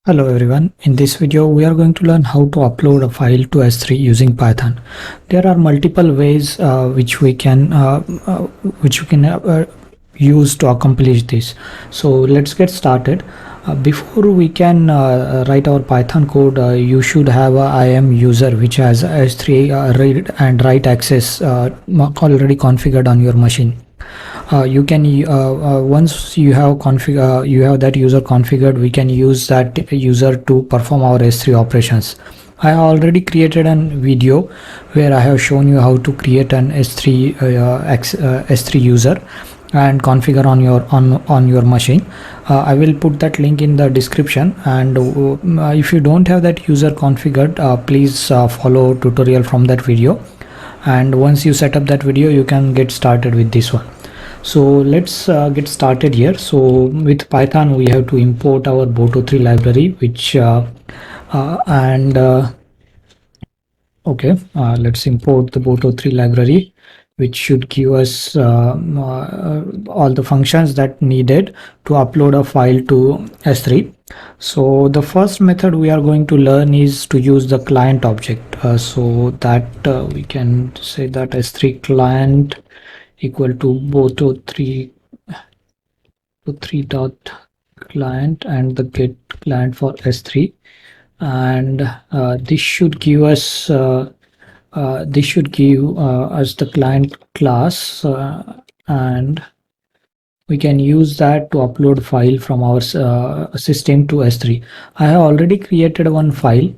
Hello everyone, in this video we are going to learn how to upload a file to S3 using Python. There are multiple ways which we can use to accomplish this. So let's get started. Before we can write our Python code, you should have a IAM user which has S3 read and write access already configured on your machine. You can once you have that user configured, we can use that user to perform our S3 operations. I have already created a video where I have shown you how to create an S3 user and configure on your machine. I will put that link in the description, and if you don't have that user configured, please follow tutorial from that video, and once you set up that video you can get started with this one. So let's get started here. So with Python we have to import our Boto3 library, which let's import the Boto3 library, which should give us all the functions that needed to upload a file to S3. So the first method we are going to learn is to use the client object, so that we can say that S3 client equal to Boto3 dot client and the get client for S3, and this should give us the client class, and we can use that to upload file from our system to S3. I have already created one file,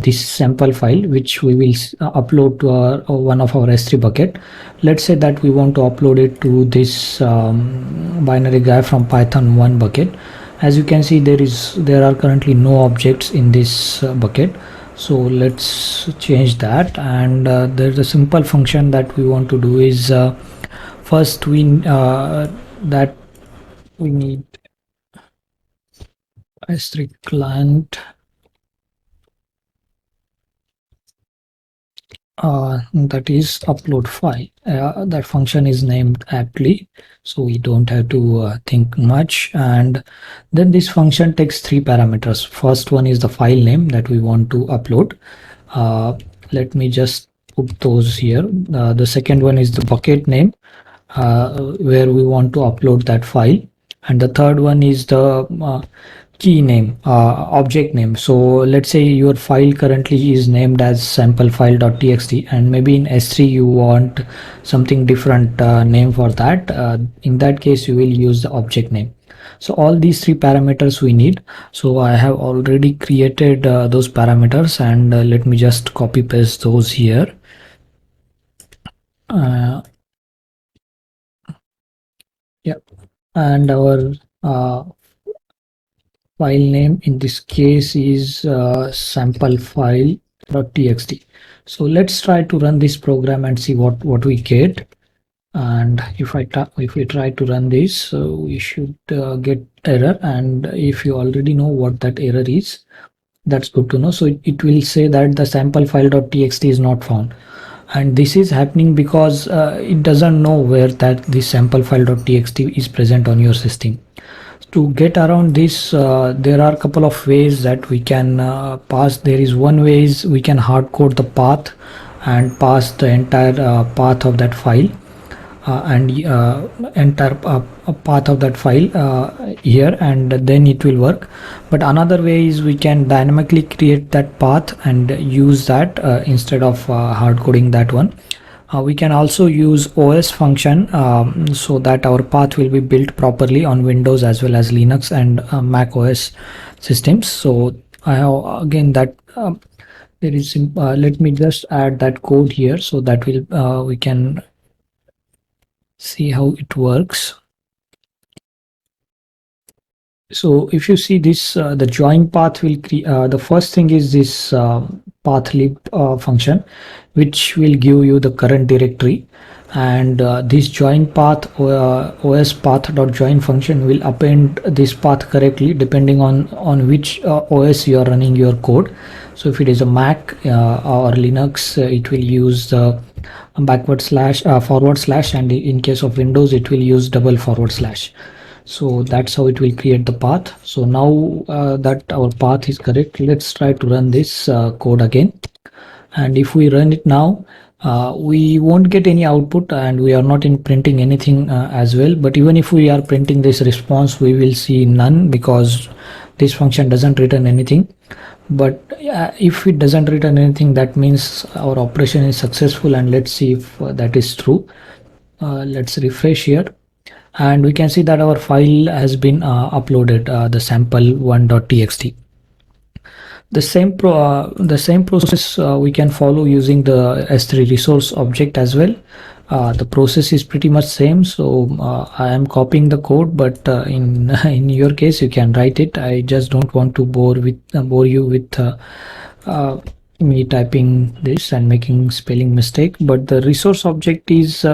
this sample file, which we will upload to one of our S3 bucket. Let's say that we want to upload it to this binary guy from Python 1 bucket. As you can see, there are currently no objects in this bucket. So let's change that, and there's a simple function that we want to do is first we need S3 client that is upload file. That function is named aptly, so we don't have to think much. And then this function takes three parameters. First one is the file name that we want to upload. Let me just put those here. The second one is the bucket name, where we want to upload that file, and the third one is the key name, object name. So let's say your file currently is named as samplefile.txt, and maybe in S3 you want something different name for that. In that case you will use the object name. So all these three parameters we need. So I have already created those parameters, and let me just copy paste those here. And our file name in this case is samplefile.txt. So let's try to run this program and see what we get. And if we try to run this, we should get error. And if you already know what that error is, that's good to know. So it will say that the samplefile.txt is not found, and this is happening because it doesn't know where that this samplefile.txt is present on your system. To get around this, there are a couple of ways that we can pass. There is one way is we can hard code the path and pass the entire path of that file, path of that file here, and then it will work. But another way is we can dynamically create that path and use that instead of hard coding that one. We can also use OS function so that our path will be built properly on Windows as well as Linux and Mac OS systems. So I have again that there is let me just add that code here so that we can see how it works. So if you see this, the join path will the first thing is this pathlib function, which will give you the current directory, and this join path os path.join function will append this path correctly depending on which OS you are running your code. So if it is a Mac or Linux, it will use the forward slash, and in case of Windows it will use double forward slash. So that's how it will create the path. So now that our path is correct, let's try to run this code again. And if we run it now, we won't get any output, and we are not in printing anything as well. But even if we are printing this response, we will see none, because this function doesn't return anything. But if it doesn't return anything, that means our operation is successful. And let's see if that is true. Let's refresh here, and we can see that our file has been uploaded, the sample1.txt. The same process we can follow using the S3 resource object as well. The process is pretty much same. So I am copying the code, but in in your case you can write it. I just don't want to bore you with me typing this and making spelling mistake. But the resource object is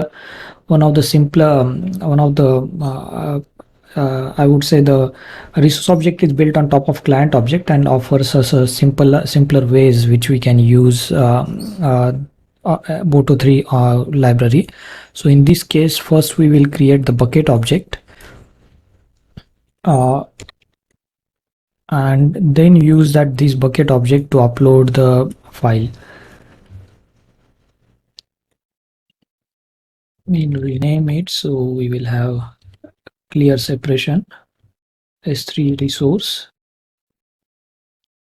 one of the simpler, one of the I would say the resource object is built on top of client object and offers us a simpler ways which we can use Boto3 library. So in this case, first we will create the bucket object, and then use this bucket object to upload the file. We'll rename it, so we will have clear separation S3 resource,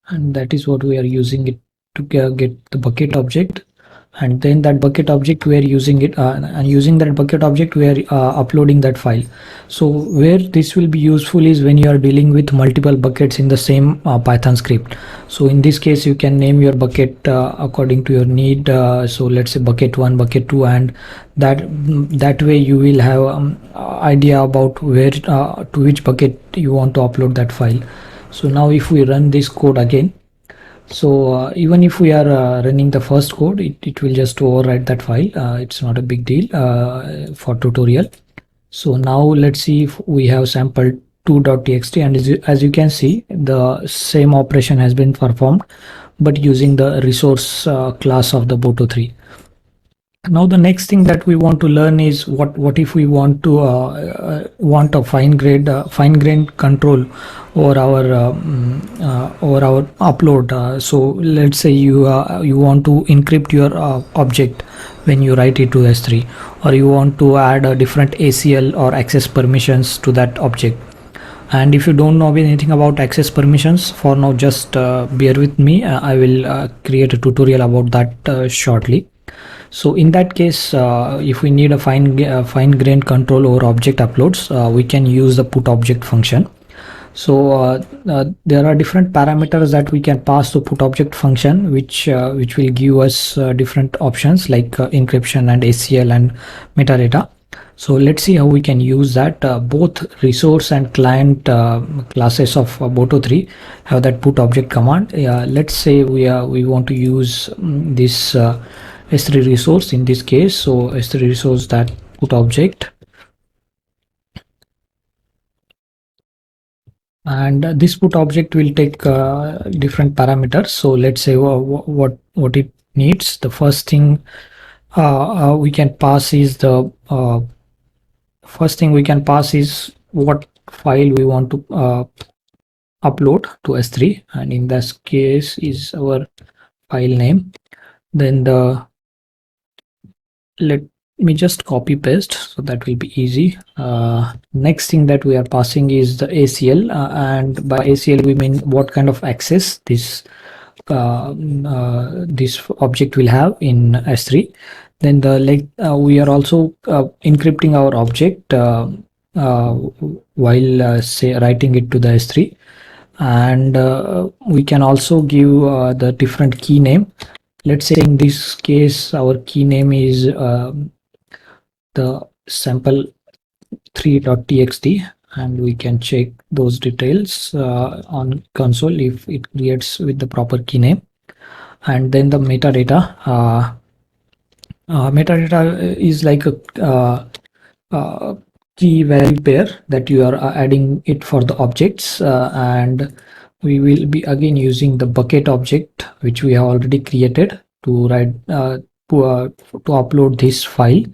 and that is what we are using it to get the bucket object. And then that bucket object we are using it, and using that bucket object we are uploading that file. So where this will be useful is when you are dealing with multiple buckets in the same Python script. So in this case you can name your bucket according to your need. So let's say bucket 1, bucket 2, and that way you will have idea about where to which bucket you want to upload that file. So now if we run this code again, so even if we are running the first code, it will just overwrite that file. It's not a big deal for tutorial. So now let's see if we have sample2.txt, and as you can see, the same operation has been performed, but using the resource class of the Boto3. Now the next thing that we want to learn is what if we want to want a fine grained control over our upload. So let's say you want to encrypt your object when you write it to S3, or you want to add a different ACL or access permissions to that object. And if you don't know anything about access permissions, for now just bear with me. I will create a tutorial about that shortly. So in that case, if we need a fine-grained control over object uploads, we can use the put object function. So there are different parameters that we can pass to put object function, which will give us different options like encryption and ACL and metadata. So let's see how we can use that. Both resource and client classes of Boto3 have that put object command. Let's say we want to use this S3 resource in this case. So S3 resource that put object, and this put object will take different parameters. So let's say what it needs. The first thing we can pass is what file we want to upload to S3, and in this case is our file name. Then let me just copy paste, so that will be easy. Next thing that we are passing is the ACL, and by ACL we mean what kind of access this object will have in S3. Then we are also encrypting our object while say writing it to the S3, and we can also give the different key name. Let's say in this case our key name is the sample3.txt, and we can check those details on console if it creates with the proper key name. And then the metadata. Metadata is like a key value pair that you are adding it for the objects, and we will be again using the bucket object which we have already created to write to upload this file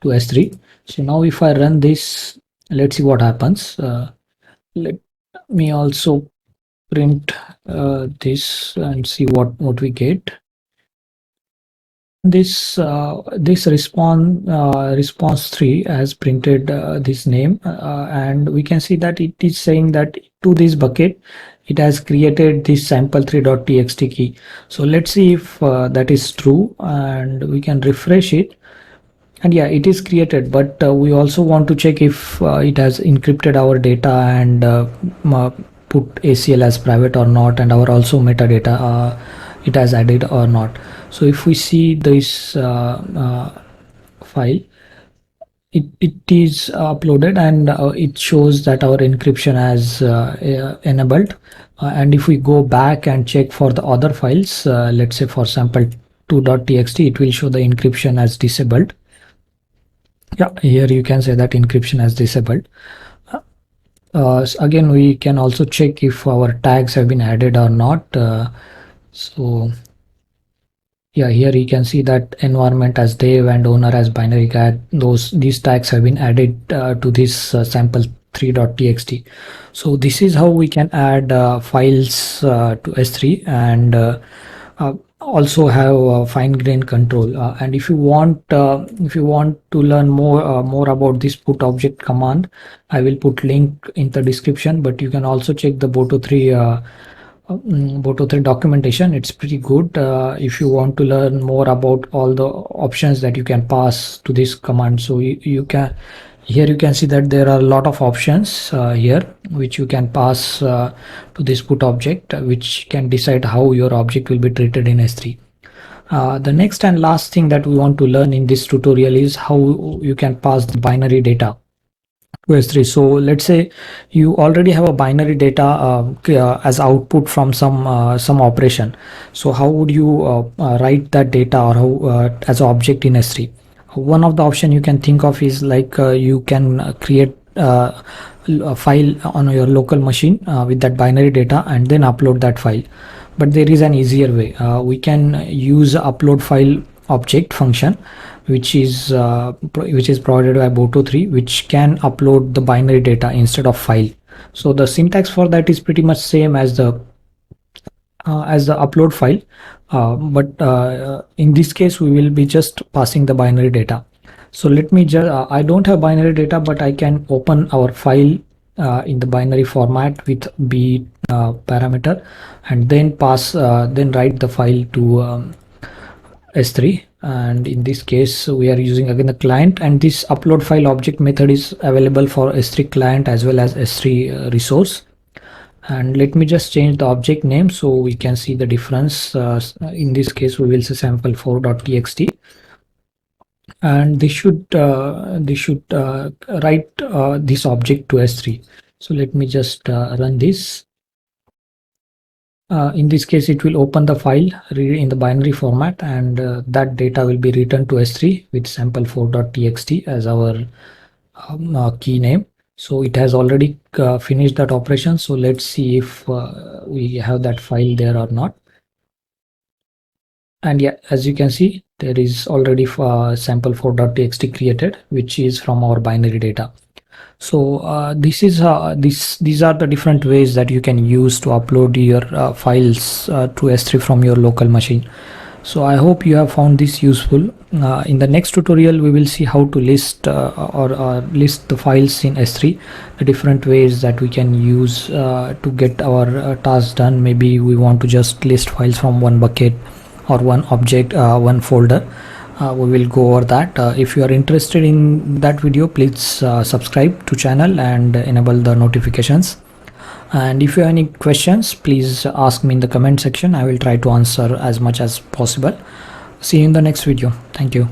to S3. So now if I run this Let's see what happens. Let me also print this and see what we get. This response 3 has printed this name, and we can see that it is saying that to this bucket it has created this sample3.txt key. So let's see if that is true, and we can refresh it. And yeah, it is created, but we also want to check if it has encrypted our data and put ACL as private or not, and our also metadata it has added or not. So if we see this file, it is uploaded, and it shows that our encryption has enabled. And if we go back and check for the other files, let's say for sample2.txt, it will show the encryption as disabled. Yeah, here you can say that encryption as disabled. Again, we can also check if our tags have been added or not. So yeah, here you can see that environment as dev and owner as binary cat. These tags have been added to this sample3.txt. So this is how we can add files to S3, and also have fine grained control. And if you want to learn more about this put object command, I will put link in the description. But you can also check the Boto3 documentation. It's pretty good if you want to learn more about all the options that you can pass to this command. So you can, here you can see that there are a lot of options here which you can pass to this put object, which can decide how your object will be treated in S3. The next and last thing that we want to learn in this tutorial is how you can pass the binary data to S3. So let's say you already have a binary data as output from some operation. So how would you write that data, or how as an object in S3? One of the option you can think of is like you can create a file on your local machine with that binary data and then upload that file. But there is an easier way. We can use upload file object function, which is provided by Boto3, which can upload the binary data instead of file. So the syntax for that is pretty much same as the upload file, but in this case we will be just passing the binary data. So let me just I don't have binary data, but I can open our file in the binary format with b parameter, and then then write the file to S3. And in this case we are using again the client, and this upload file object method is available for S3 client as well as S3 resource. And let me just change the object name so we can see the difference. In this case we will say sample4.txt, and this should write this object to S3. So let me just run this. In this case it will open the file in the binary format, and that data will be returned to S3 with sample4.txt as our key name. So it has already finished that operation. So let's see if we have that file there or not. And yeah, as you can see, there is already sample4.txt created, which is from our binary data. So these are the different ways that you can use to upload your files to S3 from your local machine. So I hope you have found this useful. In the next tutorial we will see how to list list the files in S3, the different ways that we can use to get our tasks done. Maybe we want to just list files from one bucket or one object, one folder. We will go over that. If you are interested in that video, please subscribe to channel and enable the notifications. And if you have any questions, please ask me in the comment section. I will try to answer as much as possible. See you in the next video. Thank you.